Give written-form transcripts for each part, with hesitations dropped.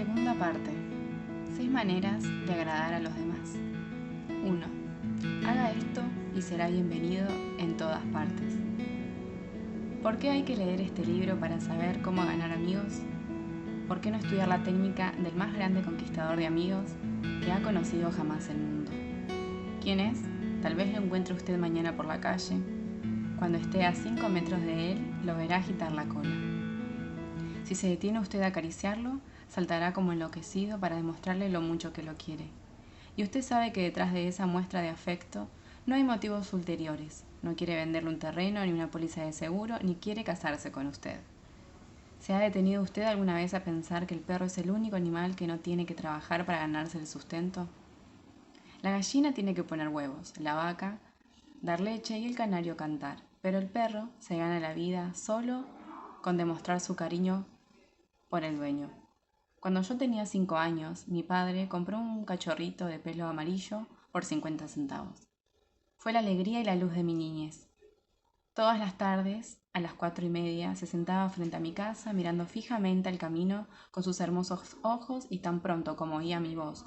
Segunda parte. 6 maneras de agradar a los demás. 1. Haga esto y será bienvenido en todas partes. ¿Por qué hay que leer este libro para saber cómo ganar amigos? ¿Por qué no estudiar la técnica del más grande conquistador de amigos que ha conocido jamás el mundo? ¿Quién es? Tal vez lo encuentre usted mañana por la calle. Cuando esté a 5 metros de él, lo verá agitar la cola. Si se detiene usted a acariciarlo, saltará como enloquecido para demostrarle lo mucho que lo quiere. Y usted sabe que detrás de esa muestra de afecto no hay motivos ulteriores. No quiere venderle un terreno, ni una póliza de seguro, ni quiere casarse con usted. ¿Se ha detenido usted alguna vez a pensar que el perro es el único animal que no tiene que trabajar para ganarse el sustento? La gallina tiene que poner huevos, la vaca dar leche y el canario cantar, pero el perro se gana la vida solo con demostrar su cariño por el dueño. Cuando yo tenía 5 años, mi padre compró un cachorrito de pelo amarillo por 50 centavos. Fue la alegría y la luz de mi niñez. Todas las tardes, a las 4:30, se sentaba frente a mi casa mirando fijamente al camino con sus hermosos ojos y tan pronto como oía mi voz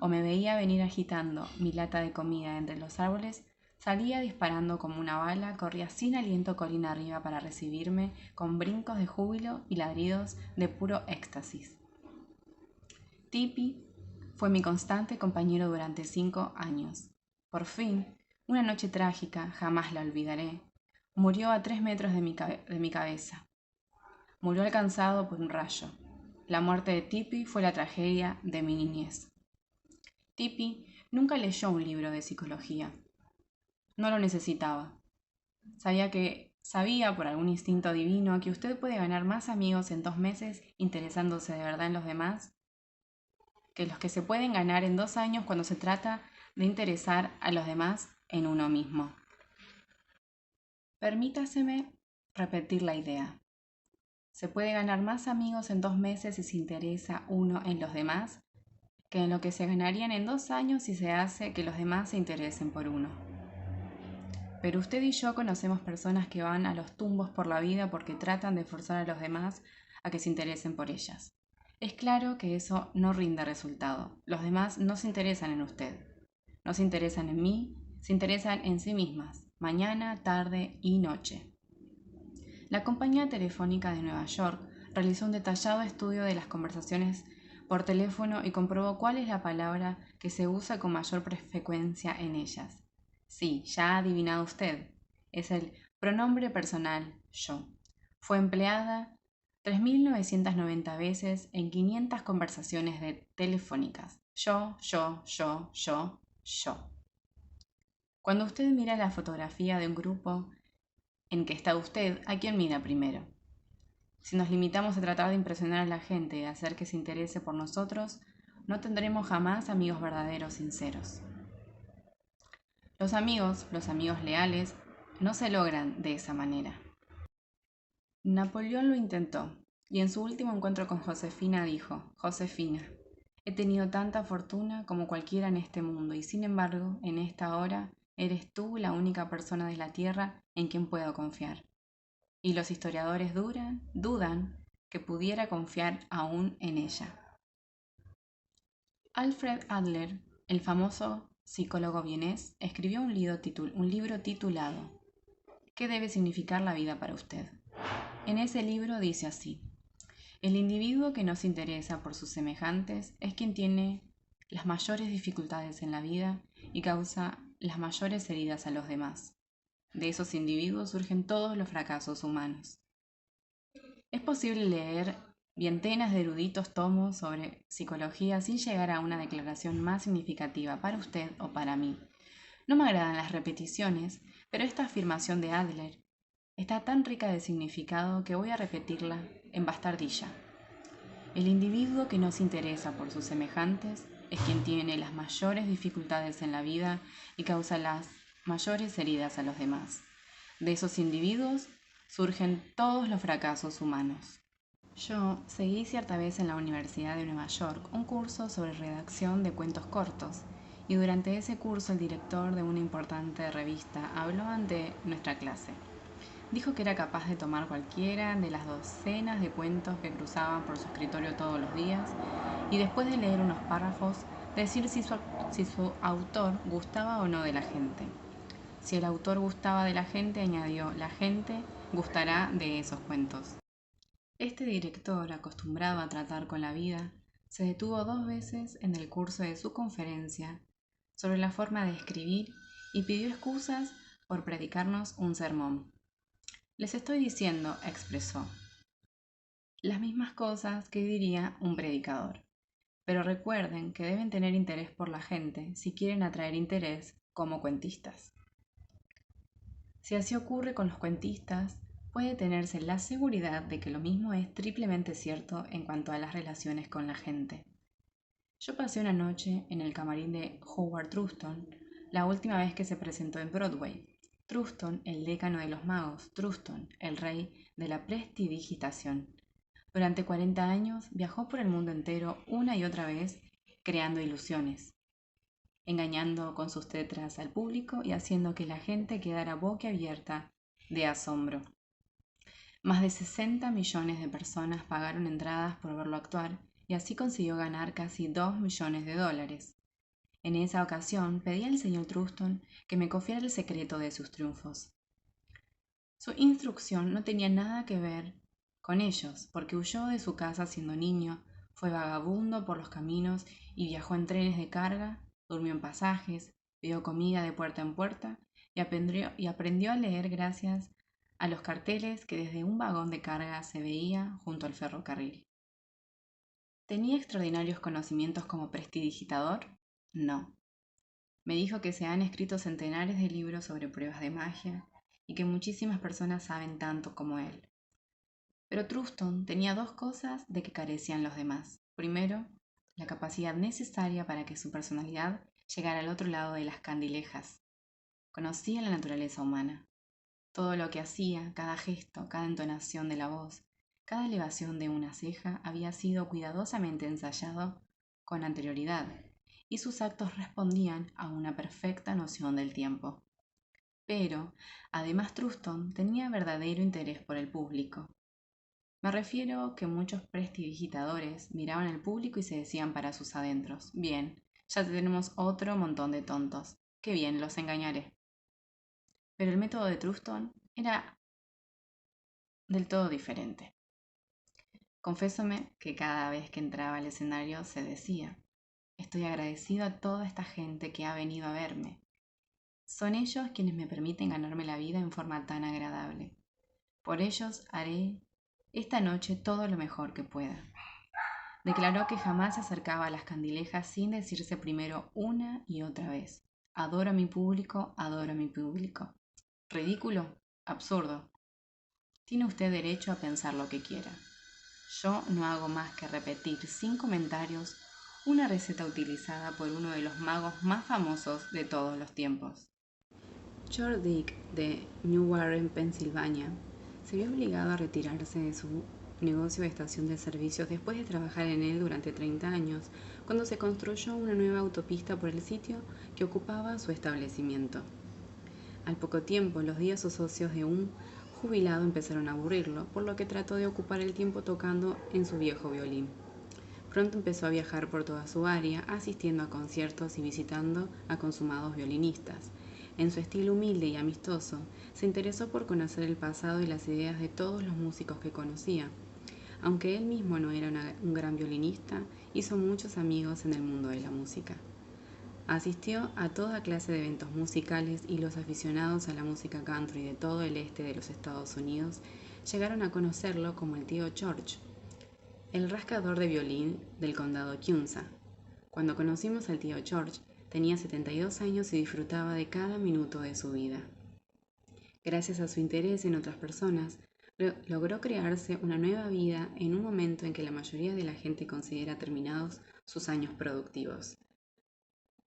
o me veía venir agitando mi lata de comida entre los árboles, salía disparando como una bala, corría sin aliento colina arriba para recibirme con brincos de júbilo y ladridos de puro éxtasis. Tipi fue mi constante compañero durante 5 años. Por fin, una noche trágica, jamás la olvidaré, murió a 3 metros de mi cabeza. Murió alcanzado por un rayo. La muerte de Tipi fue la tragedia de mi niñez. Tipi nunca leyó un libro de psicología. No lo necesitaba. Sabía por algún instinto divino que usted puede ganar más amigos en 2 meses interesándose de verdad en los demás que los que se pueden ganar en 2 años cuando se trata de interesar a los demás en uno mismo. Permítaseme repetir la idea. Se puede ganar más amigos en 2 meses si se interesa uno en los demás que en lo que se ganarían en 2 años si se hace que los demás se interesen por uno. Pero usted y yo conocemos personas que van a los tumbos por la vida porque tratan de forzar a los demás a que se interesen por ellas. Es claro que eso no rinde resultado. Los demás no se interesan en usted. No se interesan en mí, se interesan en sí mismas, mañana, tarde y noche. La compañía telefónica de Nueva York realizó un detallado estudio de las conversaciones por teléfono y comprobó cuál es la palabra que se usa con mayor frecuencia en ellas. Sí, ya ha adivinado usted. Es el pronombre personal yo. Fue empleada 3.990 veces en 500 conversaciones telefónicas. Yo. Cuando usted mira la fotografía de un grupo en que está usted, ¿a quién mira primero? Si nos limitamos a tratar de impresionar a la gente y de hacer que se interese por nosotros, no tendremos jamás amigos verdaderos, sinceros. Los amigos leales, no se logran de esa manera. Napoleón lo intentó, y en su último encuentro con Josefina dijo: Josefina, he tenido tanta fortuna como cualquiera en este mundo, y sin embargo, en esta hora, eres tú la única persona de la tierra en quien puedo confiar. Y los historiadores dudan que pudiera confiar aún en ella. Alfred Adler, el famoso psicólogo vienés, escribió un libro titulado ¿Qué debe significar la vida para usted? En ese libro dice así: el individuo que no se interesa por sus semejantes es quien tiene las mayores dificultades en la vida y causa las mayores heridas a los demás. De esos individuos surgen todos los fracasos humanos. Es posible leer vientenas de eruditos tomos sobre psicología sin llegar a una declaración más significativa para usted o para mí. No me agradan las repeticiones, pero esta afirmación de Adler está tan rica de significado que voy a repetirla en bastardilla. El individuo que no se interesa por sus semejantes es quien tiene las mayores dificultades en la vida y causa las mayores heridas a los demás. De esos individuos surgen todos los fracasos humanos. Yo seguí cierta vez en la Universidad de Nueva York un curso sobre redacción de cuentos cortos, y durante ese curso el director de una importante revista habló ante nuestra clase. Dijo que era capaz de tomar cualquiera de las docenas de cuentos que cruzaban por su escritorio todos los días y después de leer unos párrafos, decir si su autor gustaba o no de la gente. Si el autor gustaba de la gente, añadió, la gente gustará de esos cuentos. Este director, acostumbrado a tratar con la vida, se detuvo 2 veces en el curso de su conferencia sobre la forma de escribir y pidió excusas por predicarnos un sermón. Les estoy diciendo, expresó, las mismas cosas que diría un predicador. Pero recuerden que deben tener interés por la gente si quieren atraer interés como cuentistas. Si así ocurre con los cuentistas, puede tenerse la seguridad de que lo mismo es triplemente cierto en cuanto a las relaciones con la gente. Yo pasé una noche en el camarín de Howard Truston, la última vez que se presentó en Broadway. Truston, el decano de los magos, Truston, el rey de la prestidigitación. Durante 40 años viajó por el mundo entero una y otra vez, creando ilusiones, engañando con sus tetras al público y haciendo que la gente quedara boquiabierta de asombro. Más de 60 millones de personas pagaron entradas por verlo actuar y así consiguió ganar casi 2 millones de dólares. En esa ocasión pedí al señor Truston que me confiara el secreto de sus triunfos. Su instrucción no tenía nada que ver con ellos, porque huyó de su casa siendo niño, fue vagabundo por los caminos y viajó en trenes de carga, durmió en pasajes, pidió comida de puerta en puerta y aprendió a leer gracias a los carteles que desde un vagón de carga se veía junto al ferrocarril. ¿Tenía extraordinarios conocimientos como prestidigitador? No. Me dijo que se han escrito centenares de libros sobre pruebas de magia y que muchísimas personas saben tanto como él. Pero Truston tenía 2 cosas de que carecían los demás. Primero, la capacidad necesaria para que su personalidad llegara al otro lado de las candilejas. Conocía la naturaleza humana. Todo lo que hacía, cada gesto, cada entonación de la voz, cada elevación de una ceja había sido cuidadosamente ensayado con anterioridad, y sus actos respondían a una perfecta noción del tiempo. Pero, además, Truston tenía verdadero interés por el público. Me refiero que muchos prestidigitadores miraban al público y se decían para sus adentros, bien, ya tenemos otro montón de tontos, qué bien, los engañaré. Pero el método de Truston era del todo diferente. Confésome que cada vez que entraba al escenario se decía, estoy agradecido a toda esta gente que ha venido a verme. Son ellos quienes me permiten ganarme la vida en forma tan agradable. Por ellos haré esta noche todo lo mejor que pueda. Declaró que jamás se acercaba a las candilejas sin decirse primero una y otra vez, adoro a mi público, adoro a mi público. ¿Ridículo? Absurdo. Tiene usted derecho a pensar lo que quiera. Yo no hago más que repetir sin comentarios una receta utilizada por uno de los magos más famosos de todos los tiempos. George Dick de New Warren, Pensilvania, se vio obligado a retirarse de su negocio de estación de servicios después de trabajar en él durante 30 años, cuando se construyó una nueva autopista por el sitio que ocupaba su establecimiento. Al poco tiempo, los días socios de un jubilado empezaron a aburrirlo, por lo que trató de ocupar el tiempo tocando en su viejo violín. Pronto empezó a viajar por toda su área, asistiendo a conciertos y visitando a consumados violinistas. En su estilo humilde y amistoso, se interesó por conocer el pasado y las ideas de todos los músicos que conocía. Aunque él mismo no era un gran violinista, hizo muchos amigos en el mundo de la música. Asistió a toda clase de eventos musicales y los aficionados a la música country de todo el este de los Estados Unidos llegaron a conocerlo como el tío George, el rascador de violín del condado Kunsa. Cuando conocimos al tío George, tenía 72 años y disfrutaba de cada minuto de su vida. Gracias a su interés en otras personas, logró crearse una nueva vida en un momento en que la mayoría de la gente considera terminados sus años productivos.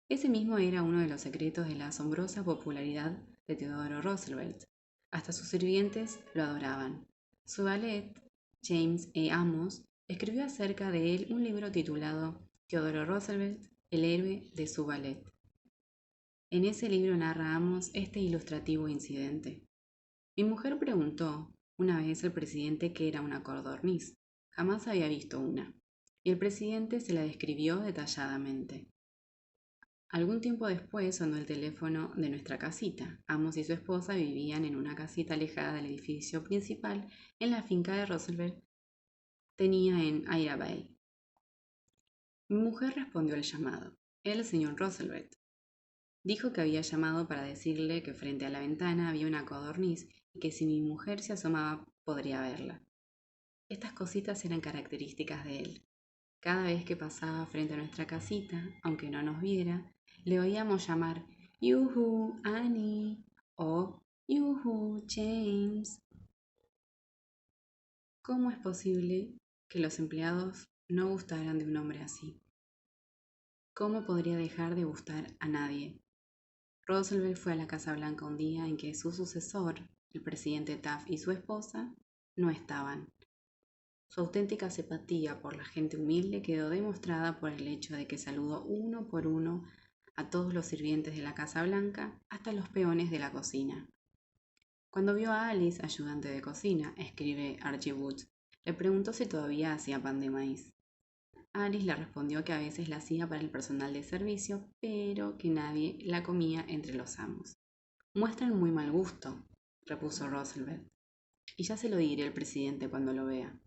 Ese mismo era uno de los secretos de la asombrosa popularidad de Theodore Roosevelt. Hasta sus sirvientes lo adoraban. Su valet, James E. Amos, escribió acerca de él un libro titulado Theodore Roosevelt, el héroe de su valet. En ese libro narra Amos este ilustrativo incidente. Mi mujer preguntó una vez al presidente qué era una codorniz. Jamás había visto una. y el presidente se la describió detalladamente. Algún tiempo después sonó el teléfono de nuestra casita. Amos y su esposa vivían en una casita alejada del edificio principal en la finca de Roosevelt tenía en Ira Bay. Mi mujer respondió al llamado. Era el señor Roosevelt. Dijo que había llamado para decirle que frente a la ventana había una codorniz y que si mi mujer se asomaba podría verla. Estas cositas eran características de él. Cada vez que pasaba frente a nuestra casita, aunque no nos viera, le oíamos llamar "Yuhu, Annie" o "Yuhu, James". ¿Cómo es posible que los empleados no gustaran de un hombre así? ¿Cómo podría dejar de gustar a nadie? Roosevelt fue a la Casa Blanca un día en que su sucesor, el presidente Taft y su esposa, no estaban. Su auténtica simpatía por la gente humilde quedó demostrada por el hecho de que saludó uno por uno a todos los sirvientes de la Casa Blanca, hasta los peones de la cocina. Cuando vio a Alice, ayudante de cocina, escribe Archie Woods, le preguntó si todavía hacía pan de maíz. Alice le respondió que a veces la hacía para el personal de servicio, pero que nadie la comía entre los amos. Muestran muy mal gusto, repuso Roosevelt, y ya se lo diré al presidente cuando lo vea.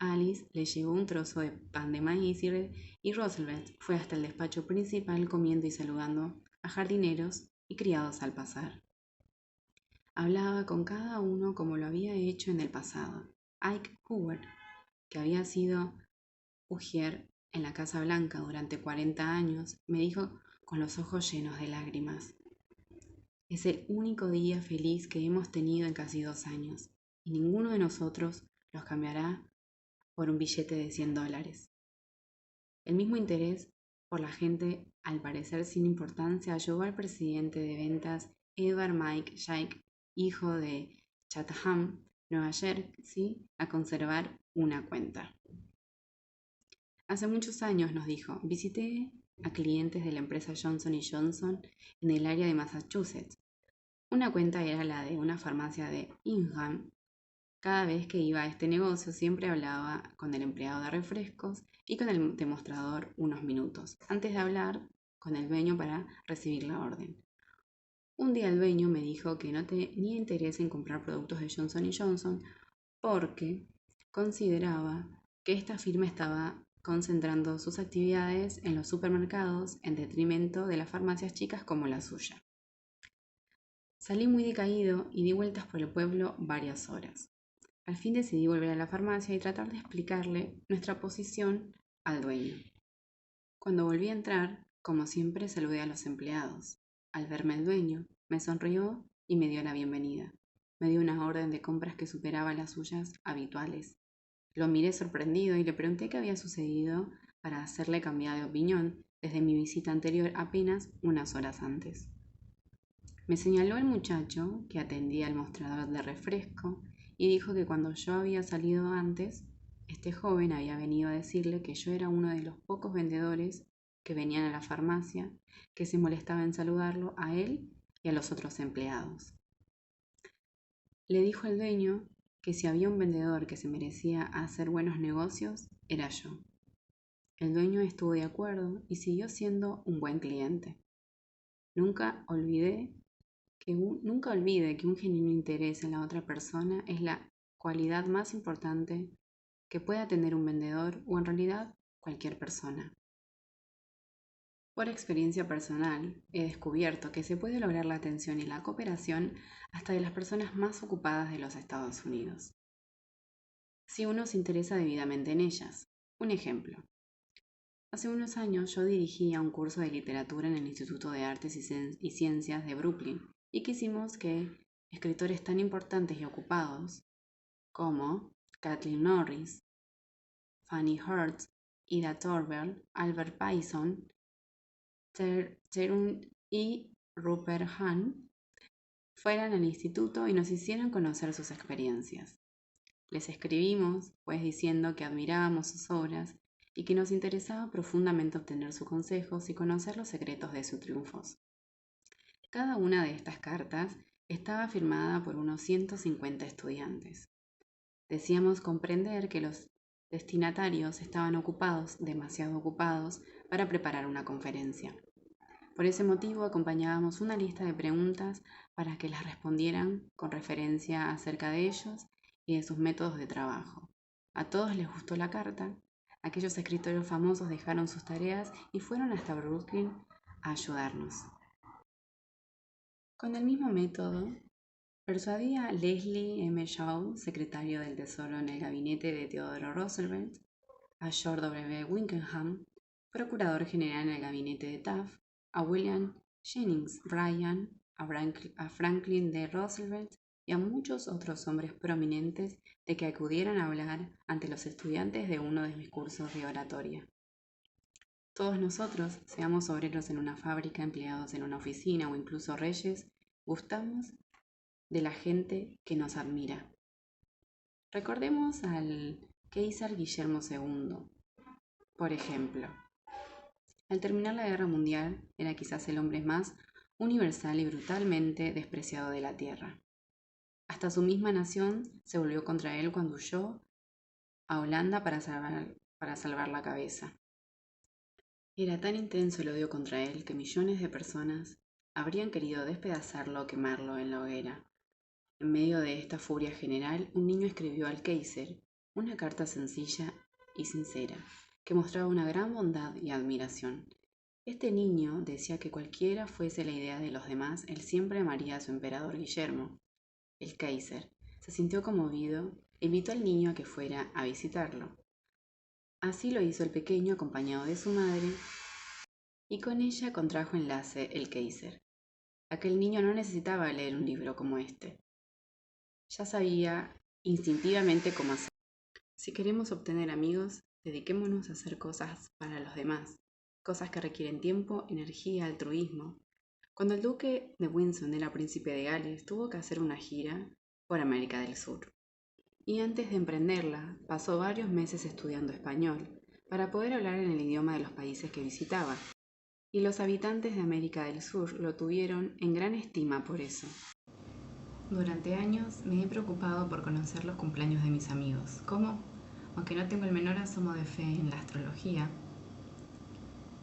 Alice le llevó un trozo de pan de maíz y Roosevelt fue hasta el despacho principal comiendo y saludando a jardineros y criados al pasar. Hablaba con cada uno como lo había hecho en el pasado. Ike Hoover, que había sido ujier en la Casa Blanca durante 40 años, me dijo con los ojos llenos de lágrimas: "Es el único día feliz que hemos tenido en casi 2 años, y ninguno de nosotros los cambiará por un billete de $100. El mismo interés por la gente, al parecer sin importancia, llevó al presidente de ventas Edward Mike Shake, hijo de Chatham, Nueva Jersey, a conservar una cuenta. Hace muchos años, nos dijo, visité a clientes de la empresa Johnson & Johnson en el área de Massachusetts. Una cuenta era la de una farmacia de Ingham. Cada vez que iba a este negocio siempre hablaba con el empleado de refrescos y con el demostrador unos minutos, antes de hablar con el dueño para recibir la orden. Un día el dueño me dijo que no tenía interés en comprar productos de Johnson & Johnson porque consideraba que esta firma estaba concentrando sus actividades en los supermercados en detrimento de las farmacias chicas como la suya. Salí muy decaído y di vueltas por el pueblo varias horas. Al fin decidí volver a la farmacia y tratar de explicarle nuestra posición al dueño. Cuando volví a entrar, como siempre, saludé a los empleados. Al verme el dueño, me sonrió y me dio la bienvenida. Me dio una orden de compras que superaba las suyas habituales. Lo miré sorprendido y le pregunté qué había sucedido para hacerle cambiar de opinión desde mi visita anterior apenas unas horas antes. Me señaló el muchacho que atendía el mostrador de refresco y dijo que cuando yo había salido antes, este joven había venido a decirle que yo era uno de los pocos vendedores que venían a la farmacia, que se molestaba en saludarlo a él y a los otros empleados. Le dijo al dueño que si había un vendedor que se merecía hacer buenos negocios, era yo. El dueño estuvo de acuerdo y siguió siendo un buen cliente. Nunca olvide que un genuino interés en la otra persona es la cualidad más importante que pueda tener un vendedor o en realidad cualquier persona. Por experiencia personal, he descubierto que se puede lograr la atención y la cooperación hasta de las personas más ocupadas de los Estados Unidos, si uno se interesa debidamente en ellas. Un ejemplo. Hace unos años yo dirigía un curso de literatura en el Instituto de Artes y Ciencias de Brooklyn y quisimos que escritores tan importantes y ocupados como Kathleen Norris, Fanny Hertz, Ida Tarbell, Albert Payson, Terun y Rupert Hahn fueran al instituto y nos hicieran conocer sus experiencias. Les escribimos, pues, diciendo que admirábamos sus obras y que nos interesaba profundamente obtener sus consejos y conocer los secretos de sus triunfos. Cada una de estas cartas estaba firmada por unos 150 estudiantes. Decíamos comprender que los destinatarios estaban ocupados, demasiado ocupados, para preparar una conferencia. Por ese motivo acompañábamos una lista de preguntas para que las respondieran con referencia acerca de ellos y de sus métodos de trabajo. A todos les gustó la carta, aquellos escritores famosos dejaron sus tareas y fueron hasta Brooklyn a ayudarnos. Con el mismo método, persuadí a Leslie M. Shaw, secretario del Tesoro en el gabinete de Theodore Roosevelt, a George W. Winkenham, procurador general en el gabinete de Taft, a William Jennings Bryan, a Franklin D. Roosevelt y a muchos otros hombres prominentes de que acudieran a hablar ante los estudiantes de uno de mis cursos de oratoria. Todos nosotros, seamos obreros en una fábrica, empleados en una oficina o incluso reyes, gustamos de la gente que nos admira. Recordemos al Kaiser Guillermo II, por ejemplo. Al terminar la Guerra Mundial, era quizás el hombre más universal y brutalmente despreciado de la tierra. Hasta su misma nación se volvió contra él cuando huyó a Holanda para salvar la cabeza. Era tan intenso el odio contra él que millones de personas habrían querido despedazarlo o quemarlo en la hoguera. En medio de esta furia general, un niño escribió al Kaiser una carta sencilla y sincera, que mostraba una gran bondad y admiración. Este niño decía que cualquiera fuese la idea de los demás, él siempre amaría a su emperador Guillermo. El Kaiser se sintió conmovido e invitó al niño a que fuera a visitarlo. Así lo hizo el pequeño acompañado de su madre, y con ella contrajo enlace el Kaiser. Aquel niño no necesitaba leer un libro como este. Ya sabía instintivamente cómo hacerlo. Si queremos obtener amigos, dediquémonos a hacer cosas para los demás, cosas que requieren tiempo, energía, altruismo. Cuando el duque de Windsor era príncipe de Gales, tuvo que hacer una gira por América del Sur. Y antes de emprenderla, pasó varios meses estudiando español para poder hablar en el idioma de los países que visitaba. Y los habitantes de América del Sur lo tuvieron en gran estima por eso. Durante años me he preocupado por conocer los cumpleaños de mis amigos. ¿Cómo? Aunque no tengo el menor asomo de fe en la astrología,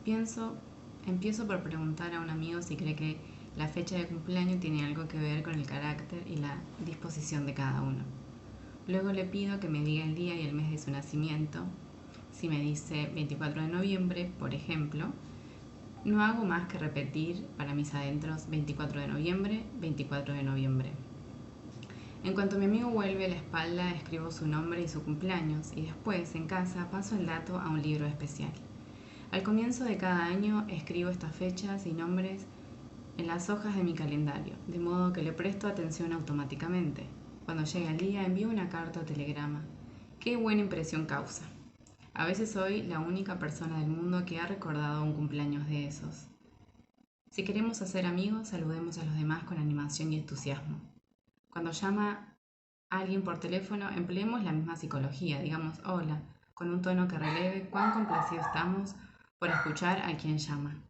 empiezo por preguntar a un amigo si cree que la fecha de cumpleaños tiene algo que ver con el carácter y la disposición de cada uno. Luego le pido que me diga el día y el mes de su nacimiento. Si me dice 24 de noviembre, por ejemplo, no hago más que repetir para mis adentros 24 de noviembre, 24 de noviembre. En cuanto mi amigo vuelve a la espalda, escribo su nombre y su cumpleaños y después, en casa, paso el dato a un libro especial. Al comienzo de cada año escribo estas fechas y nombres en las hojas de mi calendario, de modo que le presto atención automáticamente. Cuando llega el día, envío una carta o telegrama. ¡Qué buena impresión causa! A veces soy la única persona del mundo que ha recordado un cumpleaños de esos. Si queremos hacer amigos, saludemos a los demás con animación y entusiasmo. Cuando llama a alguien por teléfono, empleemos la misma psicología, digamos hola, con un tono que releve cuán complacidos estamos por escuchar a quien llama.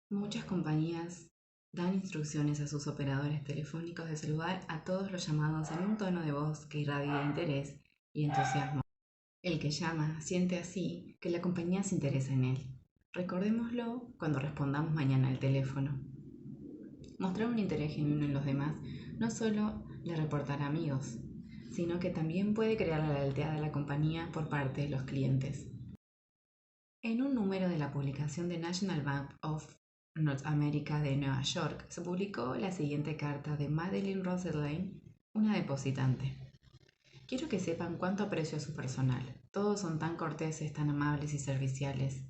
Muchas compañías dan instrucciones a sus operadores telefónicos de saludar a todos los llamados en un tono de voz que irradia interés y entusiasmo. El que llama siente así que la compañía se interesa en él. Recordémoslo cuando respondamos mañana al teléfono. Mostrar un interés genuino en los demás no solo le reportará amigos, sino que también puede crear la lealtad de la compañía por parte de los clientes. En un número de la publicación de National Bank of North America de Nueva York se publicó la siguiente carta de Madeline Roselane, una depositante. Quiero que sepan cuánto aprecio a su personal. Todos son tan corteses, tan amables y serviciales.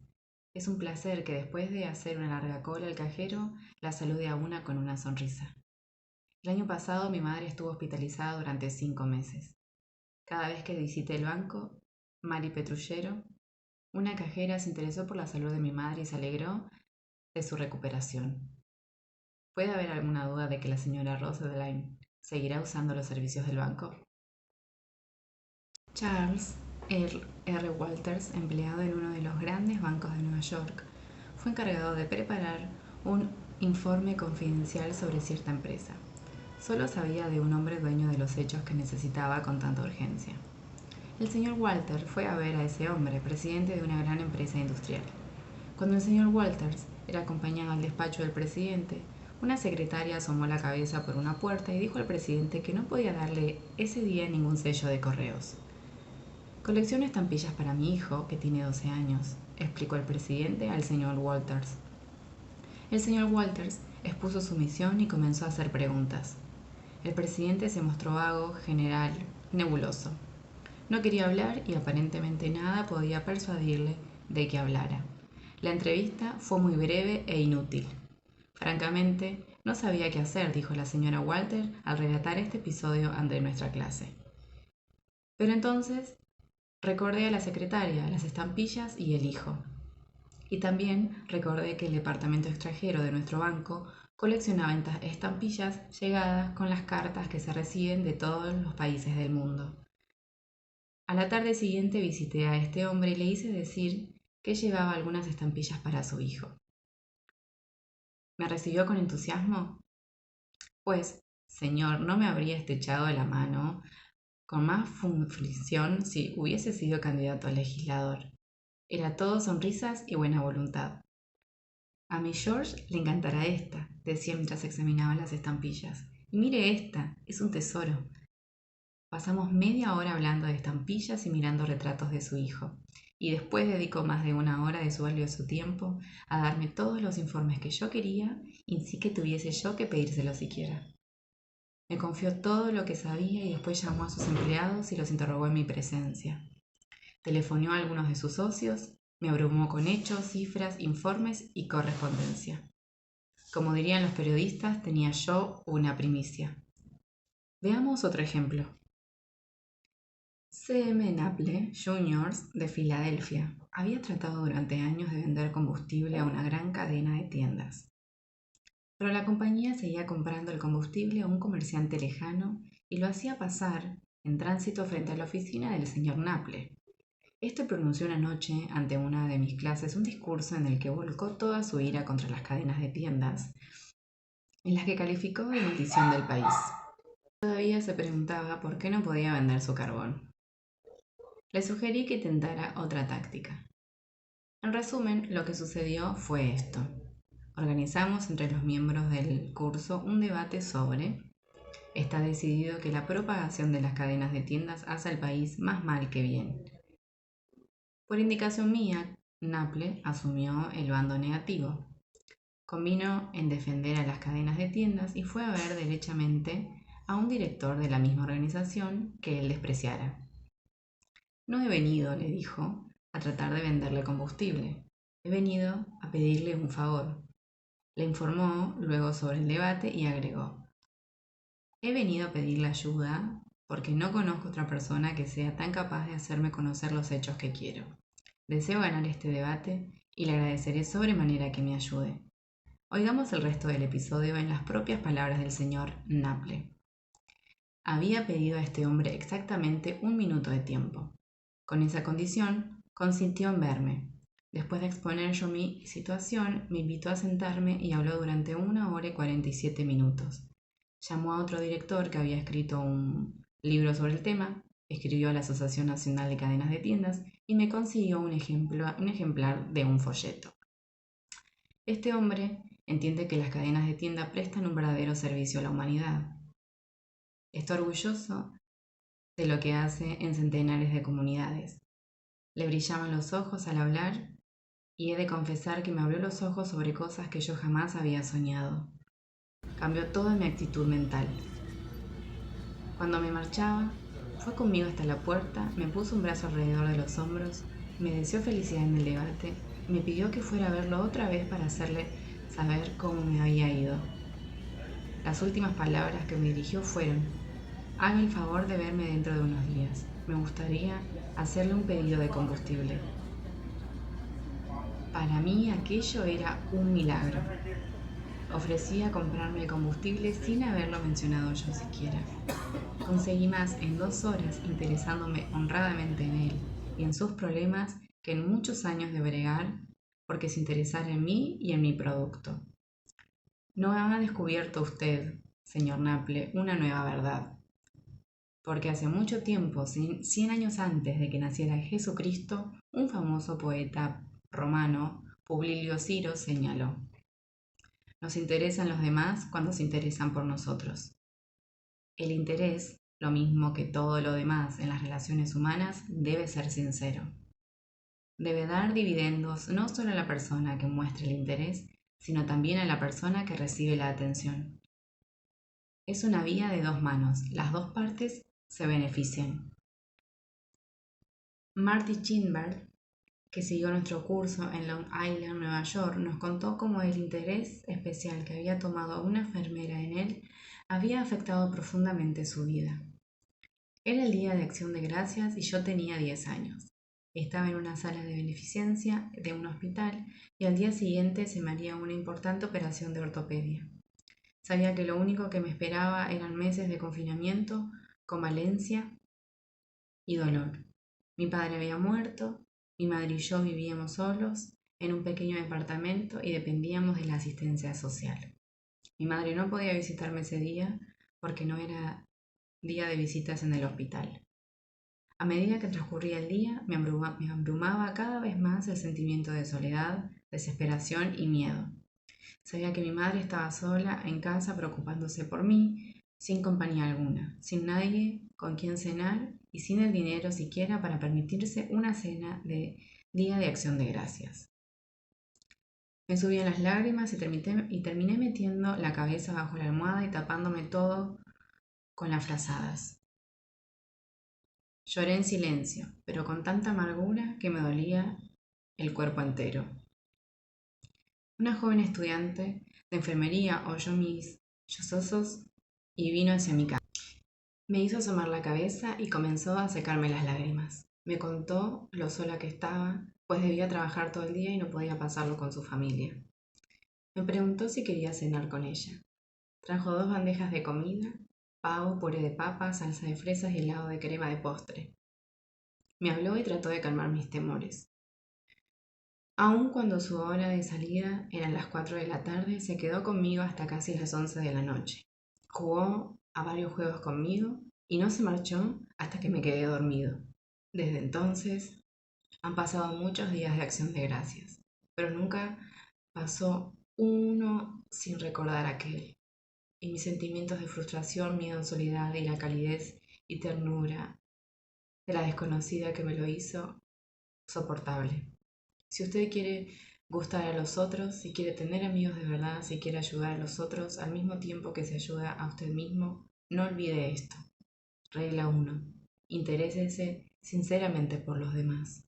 Es un placer que después de hacer una larga cola al cajero, la salude a una con una sonrisa. El año pasado mi madre estuvo hospitalizada durante 5 meses. Cada vez que visité el banco, Mari Petrullero, una cajera, se interesó por la salud de mi madre y se alegró de su recuperación. ¿Puede haber alguna duda de que la señora Roselane seguirá usando los servicios del banco? Charles R. Walters, empleado en uno de los grandes bancos de Nueva York, fue encargado de preparar un informe confidencial sobre cierta empresa. Solo sabía de un hombre dueño de los hechos que necesitaba con tanta urgencia. El señor Walter fue a ver a ese hombre, presidente de una gran empresa industrial. Cuando el señor Walters era acompañado al despacho del presidente, una secretaria asomó la cabeza por una puerta y dijo al presidente que no podía darle ese día ningún sello de correos. Colecciono estampillas para mi hijo, que tiene 12 años, explicó el presidente al señor Walters. El señor Walters expuso su misión y comenzó a hacer preguntas. El presidente se mostró vago, general, nebuloso. No quería hablar y aparentemente nada podía persuadirle de que hablara. La entrevista fue muy breve e inútil. Francamente, no sabía qué hacer, dijo la señora Walter al relatar este episodio ante nuestra clase. Pero entonces recordé a la secretaria, las estampillas y el hijo. Y también recordé que el departamento extranjero de nuestro banco coleccionaba estampillas llegadas con las cartas que se reciben de todos los países del mundo. A la tarde siguiente visité a este hombre y le hice decir que llevaba algunas estampillas para su hijo. ¿Me recibió con entusiasmo? Pues, señor, no me habría estrechado de la mano con más fricción si hubiese sido candidato a legislador. Era todo sonrisas y buena voluntad. A mi George le encantará esta, decía mientras examinaba las estampillas. Y mire esta, es un tesoro. Pasamos media hora hablando de estampillas y mirando retratos de su hijo, y después dedicó más de una hora de su valioso tiempo a darme todos los informes que yo quería y sin que tuviese yo que pedírselo siquiera. Me confió todo lo que sabía y después llamó a sus empleados y los interrogó en mi presencia. Telefoneó a algunos de sus socios, me abrumó con hechos, cifras, informes y correspondencia. Como dirían los periodistas, tenía yo una primicia. Veamos otro ejemplo. C.M. Naple Jr. de Filadelfia había tratado durante años de vender combustible a una gran cadena de tiendas. Pero la compañía seguía comprando el combustible a un comerciante lejano y lo hacía pasar en tránsito frente a la oficina del señor Naple. Este pronunció una noche ante una de mis clases un discurso en el que volcó toda su ira contra las cadenas de tiendas, en las que calificó de maldición del país. Todavía se preguntaba por qué no podía vender su carbón. Le sugerí que intentara otra táctica. En resumen, lo que sucedió fue esto. Organizamos entre los miembros del curso un debate sobre: está decidido que la propagación de las cadenas de tiendas hace al país más mal que bien. Por indicación mía, Naple asumió el bando negativo. Convino en defender a las cadenas de tiendas y fue a ver derechamente a un director de la misma organización que él despreciara. No he venido, le dijo, a tratar de venderle combustible. He venido a pedirle un favor. Le informó luego sobre el debate y agregó: he venido a pedirle ayuda porque no conozco otra persona que sea tan capaz de hacerme conocer los hechos que quiero. Deseo ganar este debate y le agradeceré sobremanera que me ayude. Oigamos el resto del episodio en las propias palabras del señor Naple. Había pedido a este hombre exactamente 1 minuto de tiempo. Con esa condición, consintió en verme. Después de exponer yo mi situación, me invitó a sentarme y habló durante 1 hora y 47 minutos. Llamó a otro director que había escrito un libro sobre el tema, escribió a la Asociación Nacional de Cadenas de Tiendas y me consiguió un ejemplar de un folleto. Este hombre entiende que las cadenas de tienda prestan un verdadero servicio a la humanidad. Está orgulloso de lo que hace en centenares de comunidades. Le brillaban los ojos al hablar y he de confesar que me abrió los ojos sobre cosas que yo jamás había soñado. Cambió toda mi actitud mental. Cuando me marchaba, fue conmigo hasta la puerta, me puso un brazo alrededor de los hombros, me deseó felicidad en el debate y me pidió que fuera a verlo otra vez para hacerle saber cómo me había ido. Las últimas palabras que me dirigió fueron: haga el favor de verme dentro de unos días. Me gustaría hacerle un pedido de combustible. Para mí aquello era un milagro. Ofrecía comprarme el combustible sin haberlo mencionado yo siquiera. Conseguí más en 2 horas interesándome honradamente en él y en sus problemas que en muchos años de bregar porque se interesara en mí y en mi producto. No ha descubierto usted, señor Naple, una nueva verdad. porque hace mucho tiempo, 100 años antes de que naciera Jesucristo, un famoso poeta romano, Publio Ciro, señaló: nos interesan los demás cuando se interesan por nosotros. El interés, lo mismo que todo lo demás en las relaciones humanas, debe ser sincero. Debe dar dividendos no solo a la persona que muestra el interés, sino también a la persona que recibe la atención. Es una vía de dos manos, las dos partes se benefician. Marty Chinberg, que siguió nuestro curso en Long Island, Nueva York, nos contó cómo el interés especial que había tomado una enfermera en él había afectado profundamente su vida. Era el día de Acción de Gracias y yo tenía 10 años. Estaba en una sala de beneficencia de un hospital y al día siguiente se me haría una importante operación de ortopedia. Sabía que lo único que me esperaba eran meses de confinamiento, convalencia y dolor. Mi padre había muerto, mi madre y yo vivíamos solos en un pequeño departamento y dependíamos de la asistencia social. Mi madre no podía visitarme ese día porque no era día de visitas en el hospital. A medida que transcurría el día, me abrumaba cada vez más el sentimiento de soledad, desesperación y miedo. Sabía que mi madre estaba sola en casa preocupándose por mí, sin compañía alguna, sin nadie con quien cenar y sin el dinero siquiera para permitirse una cena de Día de Acción de Gracias. Me subían las lágrimas y terminé metiendo la cabeza bajo la almohada y tapándome todo con las frazadas. Lloré en silencio, pero con tanta amargura que me dolía el cuerpo entero. Una joven estudiante de enfermería oyó mis sollozos y vino hacia mi casa. Me hizo asomar la cabeza y comenzó a secarme las lágrimas. Me contó lo sola que estaba, pues debía trabajar todo el día y no podía pasarlo con su familia. Me preguntó si quería cenar con ella. Trajo 2 bandejas de comida, pavo, puré de papa, salsa de fresas y helado de crema de postre. Me habló y trató de calmar mis temores. Aun cuando su hora de salida eran las 4 de la tarde, se quedó conmigo hasta casi las 11 de la noche. Jugó a varios juegos conmigo y no se marchó hasta que me quedé dormido. Desde entonces han pasado muchos días de Acción de Gracias, pero nunca pasó uno sin recordar aquel. Y mis sentimientos de frustración, miedo, soledad y la calidez y ternura de la desconocida que me lo hizo soportable. Si usted quiere gustar a los otros, si quiere tener amigos de verdad, si quiere ayudar a los otros al mismo tiempo que se ayuda a usted mismo, no olvide esto. Regla 1. Interésese sinceramente por los demás.